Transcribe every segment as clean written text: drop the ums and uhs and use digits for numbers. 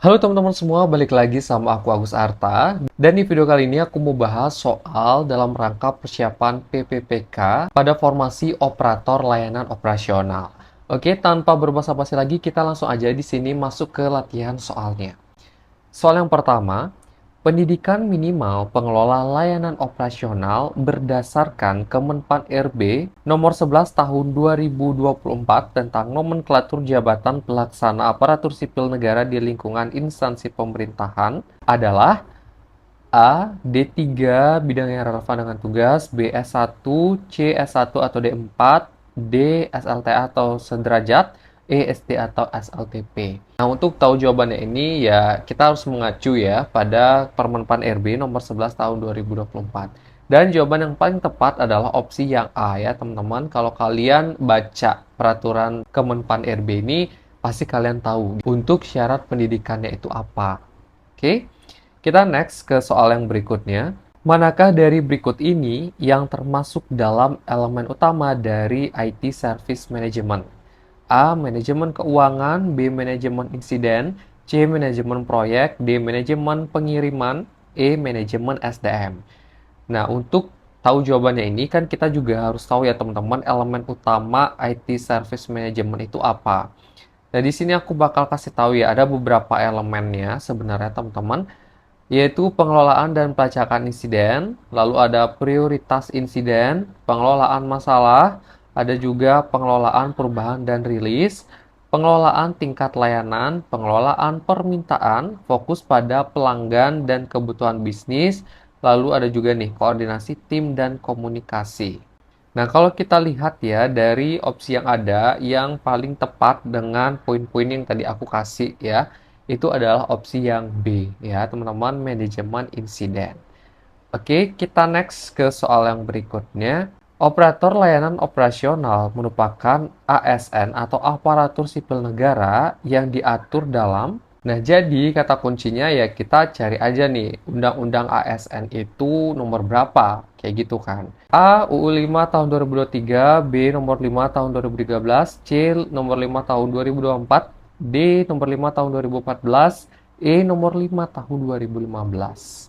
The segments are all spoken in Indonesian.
Halo teman-teman semua, balik lagi sama aku Agus Arta. Dan di video kali ini aku mau bahas soal dalam rangka persiapan PPPK pada formasi operator layanan operasional. Oke, tanpa berbasa-basi lagi, kita langsung aja di sini masuk ke latihan soalnya. Soal yang pertama, pendidikan minimal pengelola layanan operasional berdasarkan Kemenpan RB nomor 11 tahun 2024 tentang nomenklatur jabatan pelaksana aparatur sipil negara di lingkungan instansi pemerintahan adalah A. D3 bidang yang relevan dengan tugas, B. S1, C. S1 atau D4, D. SLTA atau sederajat, E. SD atau SLTP. Nah, untuk tahu jawabannya ini ya kita harus mengacu ya pada Permenpan RB nomor 11 tahun 2024. Dan jawaban yang paling tepat adalah opsi yang A ya teman-teman. Kalau kalian baca peraturan Kemenpan RB ini, pasti kalian tahu untuk syarat pendidikannya itu apa. Oke? Kita next ke soal yang berikutnya. Manakah dari berikut ini yang termasuk dalam elemen utama dari IT Service Management? A. Manajemen keuangan, B. Manajemen insiden, C. Manajemen proyek, D. Manajemen pengiriman, E. Manajemen SDM. Nah, untuk tahu jawabannya ini kan kita juga harus tahu ya teman-teman elemen utama IT Service Management itu apa. Nah, di sini aku bakal kasih tahu ya ada beberapa elemennya sebenarnya teman-teman, yaitu pengelolaan dan pelacakan insiden, lalu ada prioritas insiden, pengelolaan masalah, ada juga pengelolaan perubahan dan rilis, pengelolaan tingkat layanan, pengelolaan permintaan, fokus pada pelanggan dan kebutuhan bisnis, lalu ada juga nih koordinasi tim dan komunikasi. Nah, kalau kita lihat ya dari opsi yang ada, yang paling tepat dengan poin-poin yang tadi aku kasih ya, itu adalah opsi yang B ya teman-teman, manajemen insiden. Oke, kita next ke soal yang berikutnya. Operator layanan operasional merupakan ASN atau aparatur sipil negara yang diatur dalam. Nah, jadi kata kuncinya ya kita cari aja nih, Undang-Undang ASN itu nomor berapa? Kayak gitu kan. A. UU 5 tahun 2023, B. nomor 5 tahun 2013, C. nomor 5 tahun 2024, D. nomor 5 tahun 2014, E. nomor 5 tahun 2015.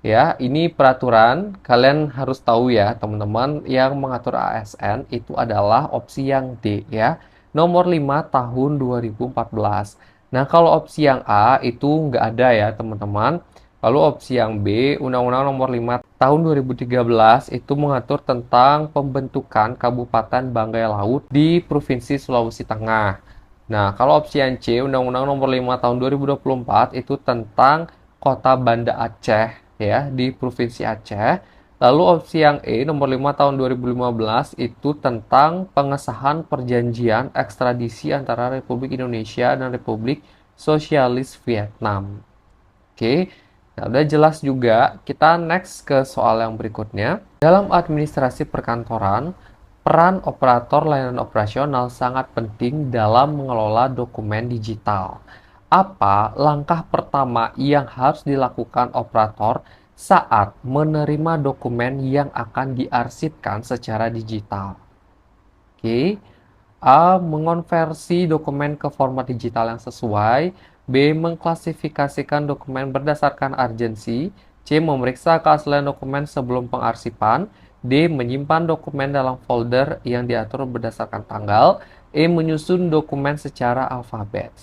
Ya, ini peraturan. Kalian harus tahu ya, teman-teman, yang mengatur ASN itu adalah opsi yang D ya. Nomor 5 tahun 2014. Nah, kalau opsi yang A itu nggak ada ya, teman-teman. Lalu opsi yang B, Undang-Undang nomor 5 tahun 2013 itu mengatur tentang pembentukan Kabupaten Banggai Laut di Provinsi Sulawesi Tengah. Nah, kalau opsi yang C, Undang-Undang nomor 5 tahun 2024 itu tentang Kota Banda Aceh ya di Provinsi Aceh. Lalu opsi yang E nomor 5 tahun 2015 itu tentang pengesahan perjanjian ekstradisi antara Republik Indonesia dan Republik Sosialis Vietnam. Oke. Nah, udah jelas juga. Kita next ke soal yang berikutnya. Dalam administrasi perkantoran, peran operator layanan operasional sangat penting dalam mengelola dokumen digital. Apa langkah pertama yang harus dilakukan operator saat menerima dokumen yang akan diarsipkan secara digital? Oke. A. Mengonversi dokumen ke format digital yang sesuai. B. Mengklasifikasikan dokumen berdasarkan urgensi. C. Memeriksa keaslian dokumen sebelum pengarsipan. D. Menyimpan dokumen dalam folder yang diatur berdasarkan tanggal. E. Menyusun dokumen secara alfabet.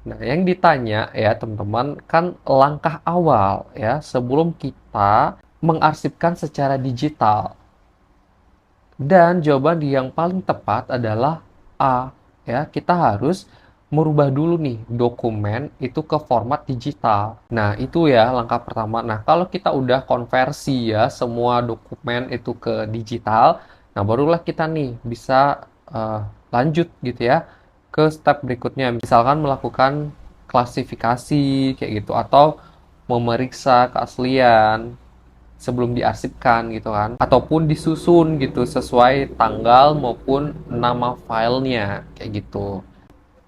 Nah, yang ditanya ya teman-teman kan langkah awal ya sebelum kita mengarsipkan secara digital. Dan jawaban yang paling tepat adalah A. Ya, kita harus merubah dulu nih dokumen itu ke format digital. Nah, itu ya langkah pertama. Nah, kalau kita udah konversi ya semua dokumen itu ke digital, nah barulah kita nih bisa lanjut gitu ya ke step berikutnya. Misalkan melakukan klasifikasi kayak gitu atau memeriksa keaslian sebelum diarsipkan gitu kan ataupun disusun gitu sesuai tanggal maupun nama filenya kayak gitu.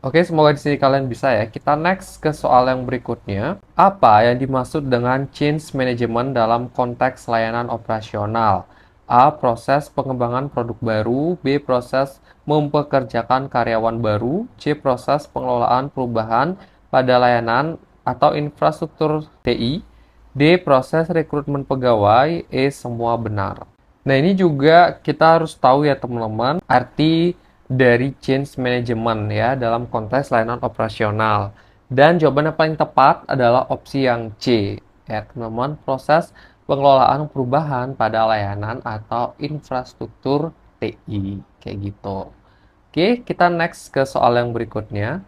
Oke, semoga di sini kalian bisa ya. Kita next ke soal yang berikutnya. Apa yang dimaksud dengan change management dalam konteks layanan operasional? A. Proses pengembangan produk baru. B. Proses mempekerjakan karyawan baru. C. Proses pengelolaan perubahan. pada layanan atau infrastruktur TI. D. Proses rekrutmen pegawai. E. Semua benar. Nah, ini juga kita harus tahu ya teman-teman, arti dari change management ya dalam konteks layanan operasional. Dan jawaban yang paling tepat adalah opsi yang C. Ya, teman-teman, proses pengelolaan perubahan pada layanan atau infrastruktur TI. Kayak gitu. Oke, kita next ke soal yang berikutnya.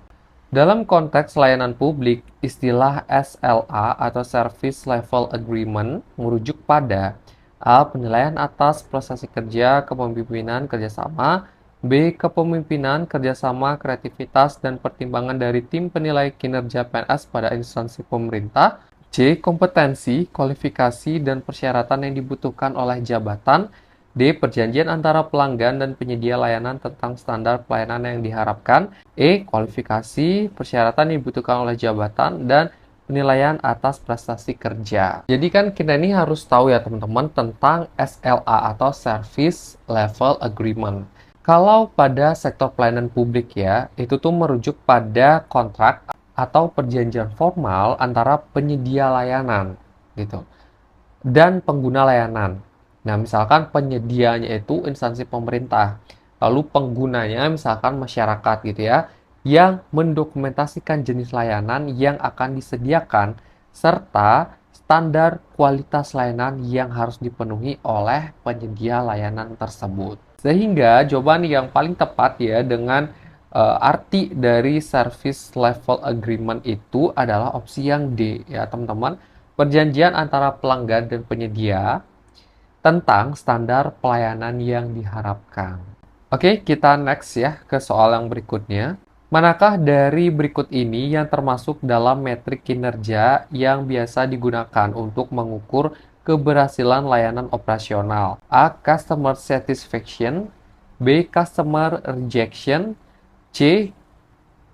Dalam konteks layanan publik, istilah SLA atau Service Level Agreement merujuk pada A. Penilaian atas prestasi kerja, kepemimpinan, kerjasama. B. Kepemimpinan, kerjasama, kreativitas, dan pertimbangan dari tim penilai kinerja PNS pada instansi pemerintah. C. Kompetensi, kualifikasi, dan persyaratan yang dibutuhkan oleh jabatan. D. Perjanjian antara pelanggan dan penyedia layanan tentang standar pelayanan yang diharapkan. E. Kualifikasi, persyaratan yang dibutuhkan oleh jabatan, dan penilaian atas prestasi kerja. Jadi kan kita ini harus tahu ya teman-teman tentang SLA atau Service Level Agreement. Kalau pada sektor pelayanan publik ya, itu tuh merujuk pada kontrak atau perjanjian formal antara penyedia layanan gitu dan pengguna layanan. Nah, misalkan penyedianya itu instansi pemerintah, lalu penggunanya misalkan masyarakat gitu ya, yang mendokumentasikan jenis layanan yang akan disediakan serta standar kualitas layanan yang harus dipenuhi oleh penyedia layanan tersebut. Sehingga jawaban yang paling tepat ya dengan arti dari service level agreement itu adalah opsi yang D ya teman-teman. Perjanjian antara pelanggan dan penyedia tentang standar pelayanan yang diharapkan. Oke, kita next ya ke soal yang berikutnya. Manakah dari berikut ini yang termasuk dalam metrik kinerja yang biasa digunakan untuk mengukur keberhasilan layanan operasional? A. Customer satisfaction. B. Customer rejection. C.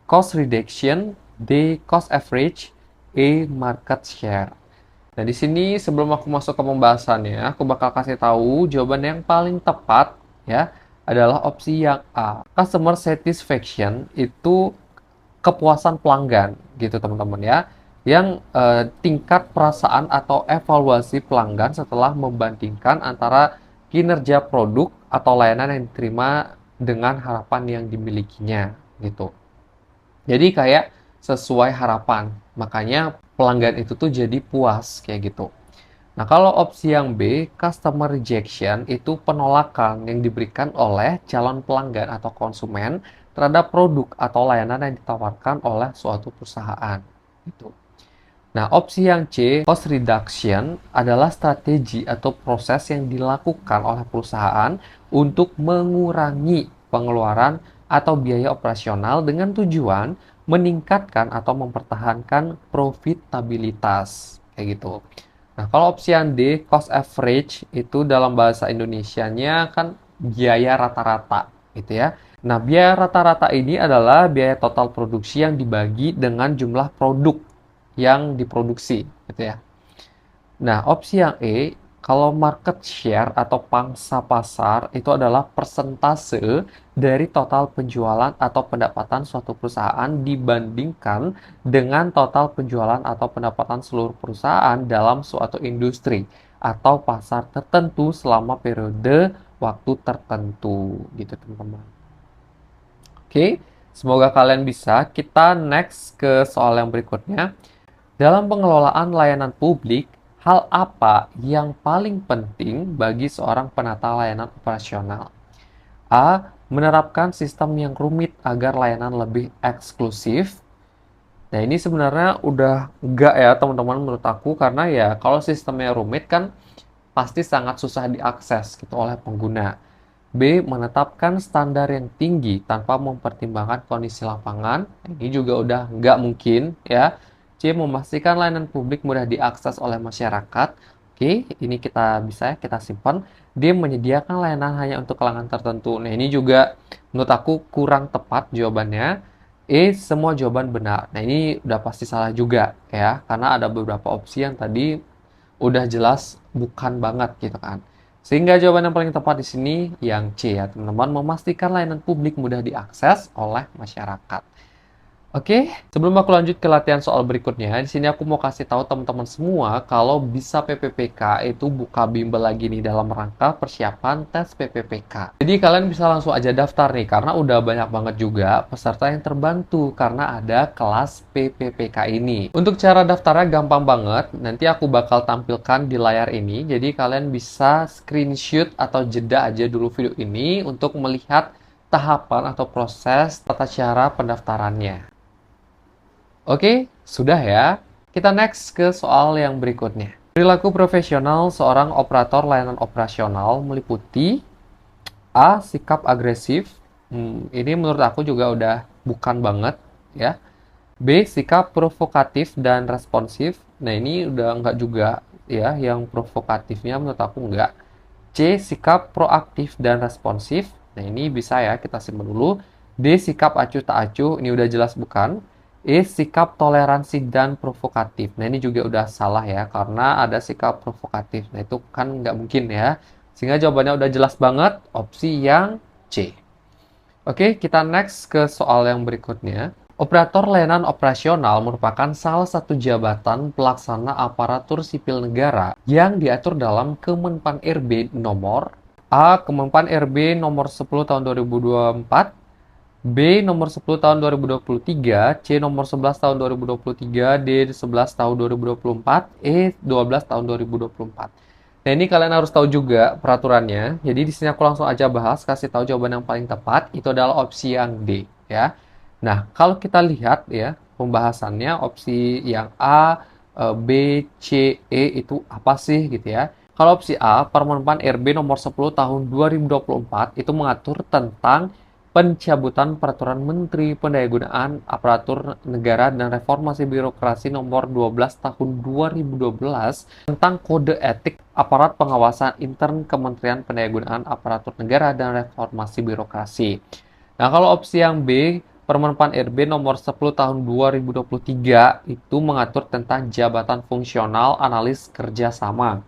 Cost reduction. D. Cost average. E. Market share. Nah, di sini sebelum aku masuk ke pembahasannya, aku bakal kasih tahu jawaban yang paling tepat ya adalah opsi yang A. Customer satisfaction itu kepuasan pelanggan gitu teman-teman ya. Yang tingkat perasaan atau evaluasi pelanggan setelah membandingkan antara kinerja produk atau layanan yang diterima dengan harapan yang dimilikinya gitu. Jadi kayak sesuai harapan. Makanya pelanggan itu tuh jadi puas kayak gitu. Nah, kalau opsi yang B, customer rejection itu penolakan yang diberikan oleh calon pelanggan atau konsumen terhadap produk atau layanan yang ditawarkan oleh suatu perusahaan. Gitu. Nah, opsi yang C, cost reduction adalah strategi atau proses yang dilakukan oleh perusahaan untuk mengurangi pengeluaran atau biaya operasional dengan tujuan meningkatkan atau mempertahankan profitabilitas. Kayak gitu. Nah, kalau opsi yang D, cost average itu dalam bahasa Indonesianya kan biaya rata-rata gitu ya. Nah, biaya rata-rata ini adalah biaya total produksi yang dibagi dengan jumlah produk yang diproduksi gitu ya. Nah, opsi yang E, kalau market share atau pangsa pasar itu adalah persentase dari total penjualan atau pendapatan suatu perusahaan dibandingkan dengan total penjualan atau pendapatan seluruh perusahaan dalam suatu industri atau pasar tertentu selama periode waktu tertentu gitu teman-teman. Oke, semoga kalian bisa. Kita next ke soal yang berikutnya. Dalam pengelolaan layanan publik, hal apa yang paling penting bagi seorang penata layanan operasional? A. Menerapkan sistem yang rumit agar layanan lebih eksklusif. Nah, ini sebenarnya udah enggak ya teman-teman menurut aku, karena ya kalau sistemnya rumit kan pasti sangat susah diakses gitu oleh pengguna. B. Menetapkan standar yang tinggi tanpa mempertimbangkan kondisi lapangan. Ini juga udah nggak mungkin ya. C. Memastikan layanan publik mudah diakses oleh masyarakat. Oke, ini kita bisa ya, kita simpan. D. Menyediakan layanan hanya untuk kalangan tertentu. Nah, ini juga menurut aku kurang tepat jawabannya. E. Semua jawaban benar. Nah, ini udah pasti salah juga ya, karena ada beberapa opsi yang tadi udah jelas bukan banget gitu kan. Sehingga jawaban yang paling tepat di sini yang C ya, teman-teman, memastikan layanan publik mudah diakses oleh masyarakat. Oke, sebelum aku lanjut ke latihan soal berikutnya, di sini aku mau kasih tahu teman-teman semua kalau bisa PPPK itu buka bimbel lagi nih dalam rangka persiapan tes PPPK. Jadi kalian bisa langsung aja daftar nih karena udah banyak banget juga peserta yang terbantu karena ada kelas PPPK ini. Untuk cara daftarnya gampang banget, nanti aku bakal tampilkan di layar ini. Jadi kalian bisa screenshot atau jeda aja dulu video ini untuk melihat tahapan atau proses tata cara pendaftarannya. Oke, sudah ya. Kita next ke soal yang berikutnya. Perilaku profesional seorang operator layanan operasional meliputi A. Sikap agresif. Ini menurut aku juga udah bukan banget ya. B. Sikap provokatif dan responsif. Nah, ini udah enggak juga ya. Yang provokatifnya menurut aku enggak. C. Sikap proaktif dan responsif. Nah, ini bisa ya kita simpan dulu. D. Sikap acuh tak acuh. Ini udah jelas bukan. E. Sikap toleransi dan provokatif. Nah, ini juga udah salah ya, karena ada sikap provokatif. Nah, itu kan nggak mungkin ya. Sehingga jawabannya udah jelas banget, opsi yang C. Oke, kita next ke soal yang berikutnya. Operator layanan operasional merupakan salah satu jabatan pelaksana aparatur sipil negara yang diatur dalam Kemenpan RB nomor A. Kemenpan RB nomor 10 tahun 2024, B nomor 10 tahun 2023, C nomor 11 tahun 2023, D 11 tahun 2024, E 12 tahun 2024. Nah, ini kalian harus tahu juga peraturannya. Jadi di sini aku langsung aja bahas, kasih tahu jawaban yang paling tepat. Itu adalah opsi yang D, ya. Nah, kalau kita lihat ya, pembahasannya opsi yang A, B, C, E itu apa sih gitu ya. Kalau opsi A, Permenpan RB nomor 10 tahun 2024 itu mengatur tentang pencabutan Peraturan Menteri Pendayagunaan Aparatur Negara dan Reformasi Birokrasi Nomor 12 Tahun 2012 tentang Kode Etik Aparat Pengawasan Intern Kementerian Pendayagunaan Aparatur Negara dan Reformasi Birokrasi. Nah, kalau opsi yang B, Permenpan RB nomor 10 tahun 2023 itu mengatur tentang jabatan fungsional analis kerjasama.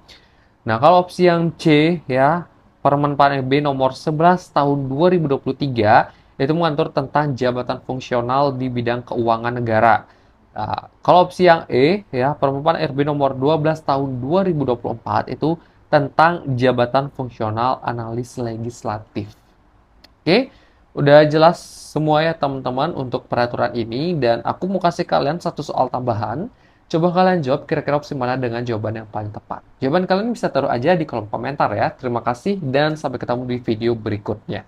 Nah, kalau opsi yang C ya, Permen Pan RB nomor 11 tahun 2023 itu mengatur tentang jabatan fungsional di bidang keuangan negara. Nah, kalau opsi yang E ya, Permen Pan RB nomor 12 tahun 2024 itu tentang jabatan fungsional analis legislatif. Oke, udah jelas semua ya teman-teman untuk peraturan ini dan aku mau kasih kalian satu soal tambahan. Coba kalian jawab kira-kira opsi mana dengan jawaban yang paling tepat. Jawaban kalian bisa taruh aja di kolom komentar ya. Terima kasih dan sampai ketemu di video berikutnya.